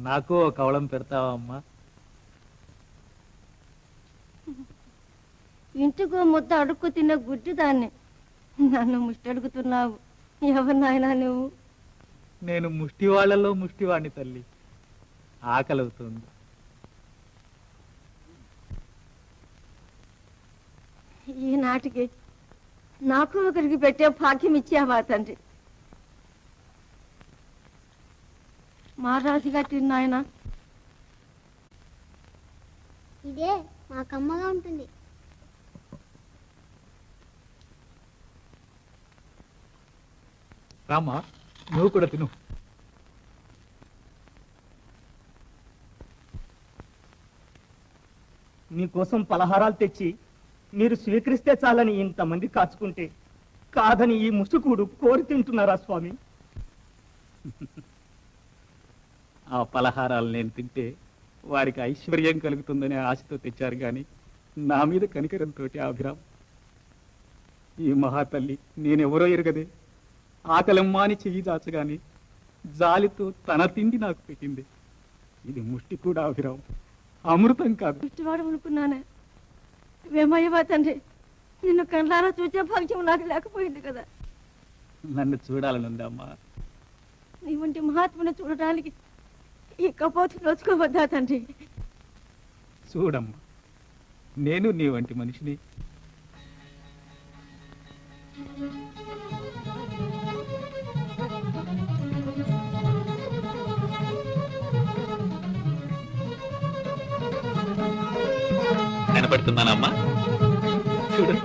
నాకు ఒక కవళం పెడతావా అమ్మా? ఇంటికో ముద్ద అడుక్కు తిన్న గుడ్డి దాన్ని నన్ను ముష్టి అడుగుతున్నావు. ఎవరు నాయనా నువ్వు? నేను ముష్టి వాళ్ళలో ముష్టివాణ్ణి తల్లి. ఆకలవుతుంది. ఈనాటికి నాకు ఒకరికి పెట్టే భాగ్యం ఇచ్చావా తండ్రి? మారాదిగా తిన్నాయన. ఇదే మా కమ్మగా ఉంటుంది. రామా, నువ్వు కూడా తిను. మీకోసం పలహారాలు తెచ్చి మీరు స్వీకరిస్తే చాలని ఇంతమంది కాచుకుంటే కాదని ఈ ముసుకుడు కోరి తింటున్నారా స్వామి? ఆ పలహారాలు నేను తింటే వారికి ఐశ్వర్యం కలుగుతుందనే ఆశతో తెచ్చారు గాని నా మీద కనికరంతో అభిరామ్. ఈ మహాతల్లి నేనెవరో ఎరగదే ఆకలమ్మా అని చెయ్యి దాచగాని జాలితో తన తిండి నాకు పెట్టింది. ఇది ముష్టి కూడా అభిరామ్, అమృతం కాదు. ముష్టివాడు అనుకున్నానే. వేమయ్యవా తండ్రి, నిన్ను కళ్ళారా చూసే భాగ్యం నాకు లేకపోయింది కదా. నన్ను చూడాలనుందమ్మా. నీ వంటి మహాత్ముని చూడడానికి ఈ కపోతు నోచుకోవద్దా తండ్రి? చూడమ్మా, నేను నీ వంటి మనిషిని. కనపడుతున్నానమ్మా? చూడు.